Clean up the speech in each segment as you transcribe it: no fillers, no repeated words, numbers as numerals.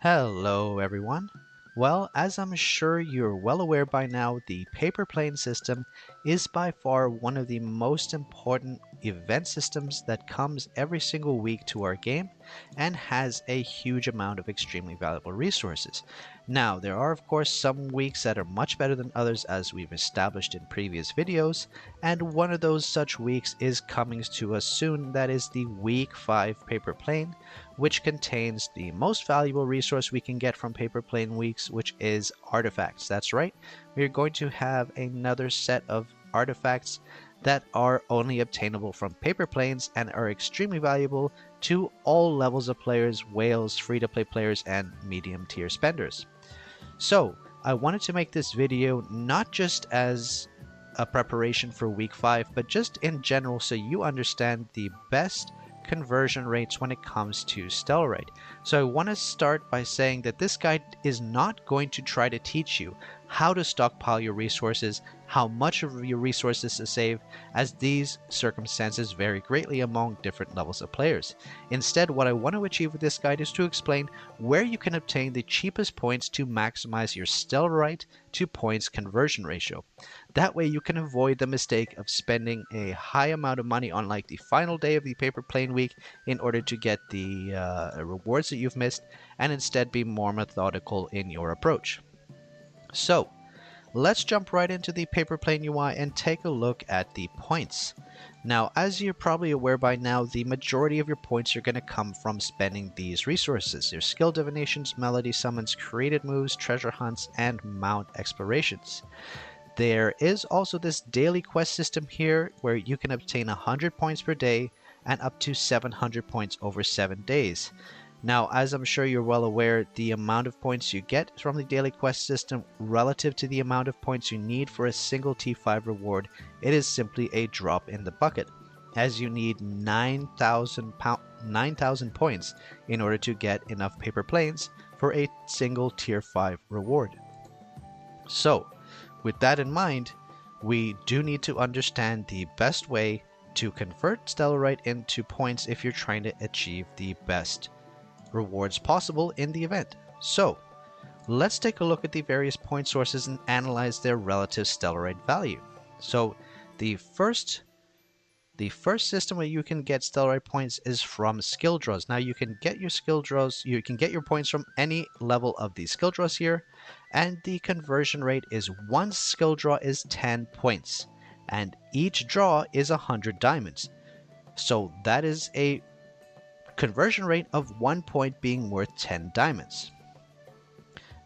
Hello everyone. Well, as I'm sure you're well aware by now, the paper plane system is by far one of the most important event systems that comes every single week to our game and has a huge amount of extremely valuable resources. Now, there are of course some weeks that are much better than others as we've established in previous videos, and one of those such weeks is coming to us soon. That is the week 5 paper plane, which contains the most valuable resource we can get from paper plane weeks, which is artifacts. That's right, we're going to have another set of artifacts that are only obtainable from paper planes and are extremely valuable to all levels of players: whales, free-to-play players, and medium tier spenders. So I wanted to make this video not just as a preparation for week 5, but just in general so you understand the best conversion rates when it comes to Stellarite. So I want to start by saying that this guide is not going to try to teach you how to stockpile your resources, how much of your resources to save, as these circumstances vary greatly among different levels of players. Instead, what I want to achieve with this guide is to explain where you can obtain the cheapest points to maximize your Stellarite to points conversion ratio. That way you can avoid the mistake of spending a high amount of money on like the final day of the paper plane week in order to get the rewards that you've missed, and instead be more methodical in your approach. So let's jump right into the paper plane UI and take a look at the points. Now, as you're probably aware by now, the majority of your points are going to come from spending these resources: your skill divinations, melody summons, created moves, treasure hunts, and mount explorations. There is also this daily quest system here where you can obtain 100 points per day and up to 700 points over 7 days. Now, as I'm sure you're well aware, the amount of points you get from the daily quest system relative to the amount of points you need for a single T5 reward, it is simply a drop in the bucket, as you need 9,000 points in order to get enough paper planes for a single tier 5 reward. So, with that in mind, we do need to understand the best way to convert Stellarite into points if you're trying to achieve the best rewards possible in the event. So let's take a look at the various point sources and analyze their relative Stellarite value. So the first system where you can get Stellarite points is from skill draws. Now you can get your skill draws, you can get your points from any level of the skill draws here, and the conversion rate is one skill draw is 10 points, and each draw is 100 diamonds. So that is a conversion rate of 1 point being worth 10 diamonds.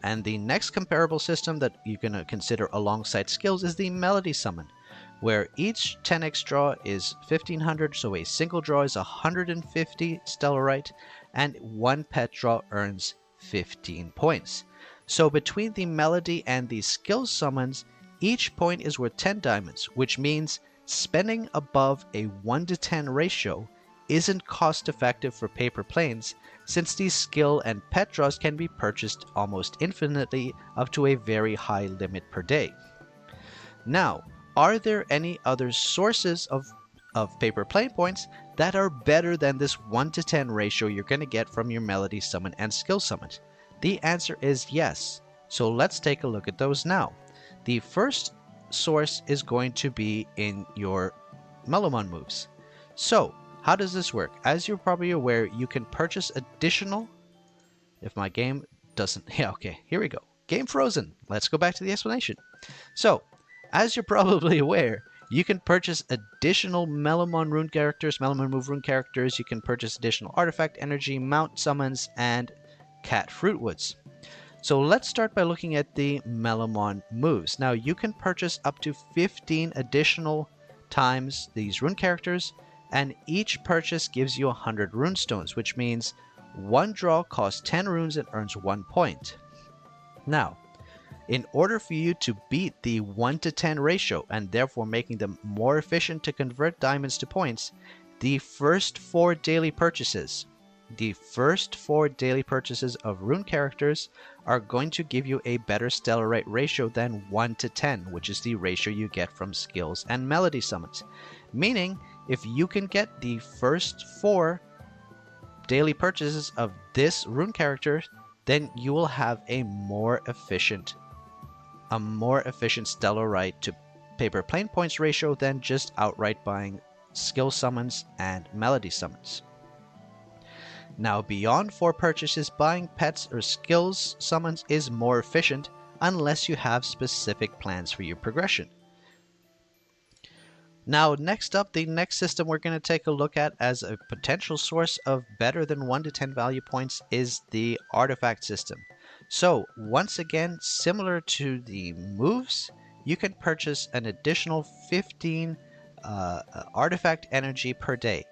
And the next comparable system that you can consider alongside skills is the melody summon, where each 10x draw is 1500, so a single draw is 150 Stellarite, and one pet draw earns 15 points. So between the melody and the skill summons, each point is worth 10 diamonds, which means spending above a 1-to-10 ratio isn't cost effective for paper planes, since these skill and pet draws can be purchased almost infinitely up to a very high limit per day. Now, are there any other sources of paper plane points that are better than this 1-to-10 ratio you're going to get from your melody summon and skill summon? The answer is yes. So let's take a look at those now. The first source is going to be in your Mamon moves. So how does this work? As you're probably aware, you can purchase additional... If my game doesn't... Yeah, okay, here we go. Game frozen. Let's go back to the explanation. So, as you're probably aware, you can purchase additional Mamon rune characters, Mamon move rune characters. You can purchase additional artifact energy, mount summons, and cat fruitwoods. So let's start by looking at the Mamon moves. Now, you can purchase up to 15 additional times these rune characters, and each purchase gives you 100 rune stones, which means one draw costs 10 runes and earns 1 point. Now, in order for you to beat the 1-to-10 ratio and therefore making them more efficient to convert diamonds to points, the first 4 daily purchases of rune characters are going to give you a better Stellarite ratio than 1-to-10, which is the ratio you get from skills and melody summons. Meaning, if you can get the first 4 daily purchases of this rune character, then you will have a more efficient Stellarite to paper plane points ratio than just outright buying skill summons and melody summons. Now, beyond 4 purchases, buying pets or skills summons is more efficient unless you have specific plans for your progression. Now, next up, the next system we're going to take a look at as a potential source of better than 1 to 10 value points is the artifact system. So, once again, similar to the moves, you can purchase an additional 15 artifact energy per day.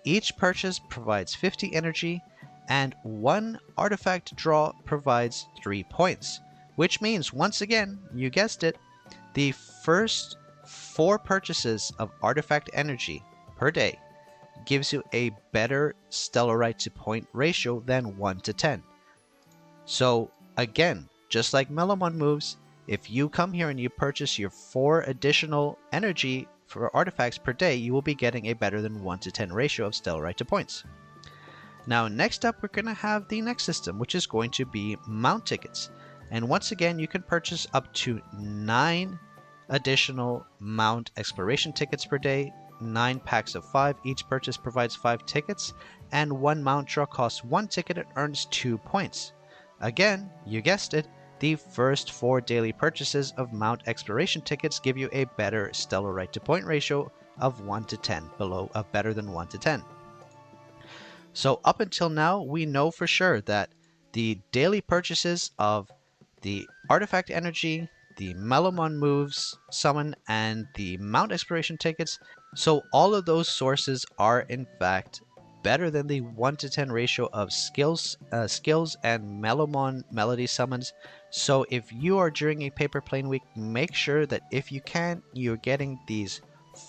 Each purchase provides 50 energy, and 1 artifact draw provides 3 points, which means, once again, you guessed it, the first 4 purchases of artifact energy per day gives you a better Stellarite to point ratio than 1 to 10. So again, just like Mamon moves, if you come here and you purchase your 4 additional energy for artifacts per day, you will be getting a better than 1 to 10 ratio of Stellarite to points. Now next up, we're going to have the next system, which is going to be mount tickets. And once again, you can purchase up to 9 additional mount exploration tickets per day, 9 packs of 5. Each purchase provides 5 tickets, and 1 mount draw costs 1 ticket and earns 2 points. Again, you guessed it, the first 4 daily purchases of mount exploration tickets give you a better Stellarite to point ratio of 1 to 10, better than 1 to 10. So up until now, we know for sure that the daily purchases of the artifact energy, the Mamon moves, summon, and the mount exploration tickets, so all of those sources are in fact better than the 1 to 10 ratio of skills and Mamon melody summons. So if you are during a paper plane week, make sure that if you can, you're getting these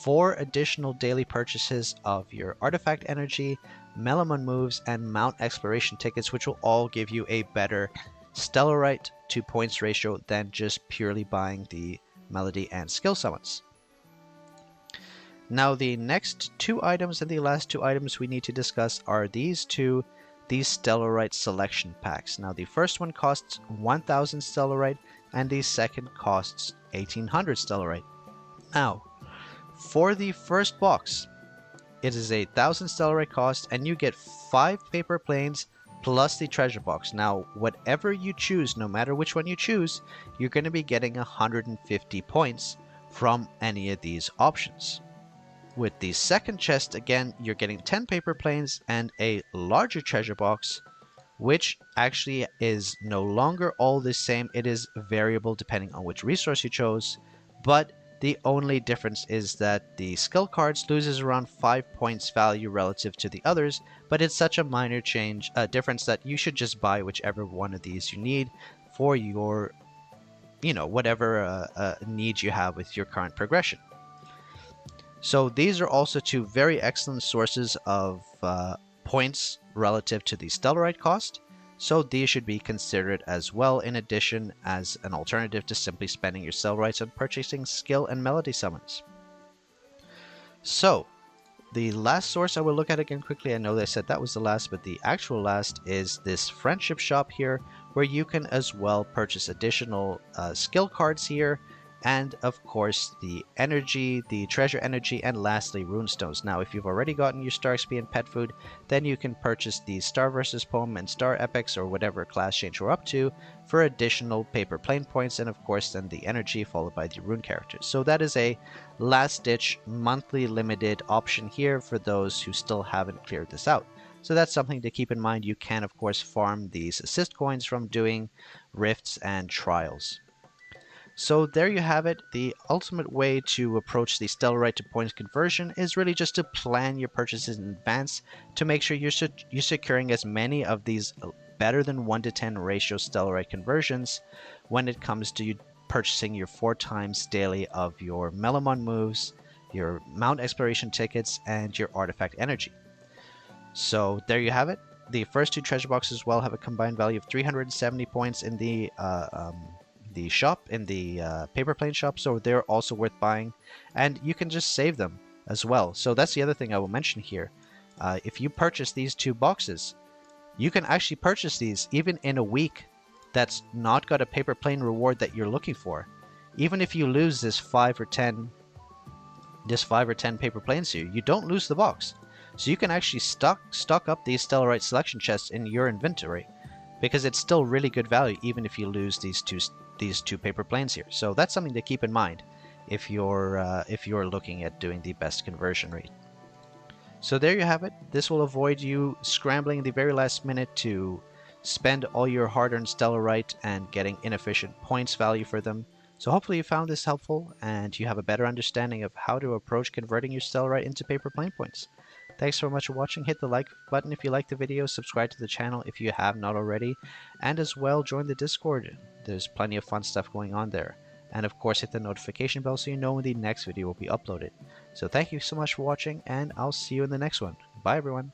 4 additional daily purchases of your artifact energy, Mamon moves, and mount exploration tickets, which will all give you a better Stellarite to points ratio than just purely buying the melody and skill summons. Now the next 2 items and the last 2 items we need to discuss are these Stellarite selection packs. Now the first one costs 1000 Stellarite and the second costs 1800 Stellarite. Now, for the first box, it is a 1000 Stellarite cost and you get 5 paper planes plus the treasure box. Now, whatever you choose, no matter which one you choose, you're going to be getting 150 points from any of these options. With the second chest, again, you're getting 10 paper planes and a larger treasure box, which actually is no longer all the same. It is variable depending on which resource you chose, but the only difference is that the skill cards loses around 5 points value relative to the others, but it's such a minor difference that you should just buy whichever one of these you need for your, whatever needs you have with your current progression. So these are also 2 very excellent sources of points relative to the Stellarite cost. So these should be considered as well, in addition as an alternative to simply spending your Stellarites on purchasing skill and melody summons. So the last source I will look at again quickly, I know they said that was the last, but the actual last is this friendship shop here, where you can as well purchase additional skill cards here, and of course the energy, the treasure energy, and lastly runestones. Now if you've already gotten your star XP and pet food, then you can purchase the star versus poem and star epics or whatever class change you're up to for additional paper plane points, and of course then the energy followed by the rune characters. So that is a last ditch monthly limited option here for those who still haven't cleared this out. So that's something to keep in mind. You can of course farm these assist coins from doing rifts and trials. So there you have it. The ultimate way to approach the Stellarite to points conversion is really just to plan your purchases in advance to make sure you're securing as many of these better than 1 to 10 ratio Stellarite conversions when it comes to you purchasing your 4 times daily of your Mamon moves, your mount exploration tickets, and your artifact energy. So there you have it. The first 2 treasure boxes as well have a combined value of 370 points in the shop, in the paper plane shop, so they're also worth buying, and you can just save them as well. So that's the other thing I will mention here. If you purchase these 2 boxes, you can actually purchase these even in a week that's not got a paper plane reward that you're looking for. Even if you lose this 5 or 10 paper planes here, you don't lose the box. So you can actually stock up these Stellarite selection chests in your inventory, because it's still really good value even if you lose these two paper planes here. So that's something to keep in mind if you're looking at doing the best conversion rate. So there you have it. This will avoid you scrambling in the very last minute to spend all your hard-earned Stellarite and getting inefficient points value for them. So hopefully you found this helpful and you have a better understanding of how to approach converting your Stellarite into paper plane points. Thanks so much for watching. Hit the like button if you liked the video, subscribe to the channel if you have not already, and as well join the Discord. There's plenty of fun stuff going on there. And of course hit the notification bell so you know when the next video will be uploaded. So thank you so much for watching, and I'll see you in the next one. Bye everyone.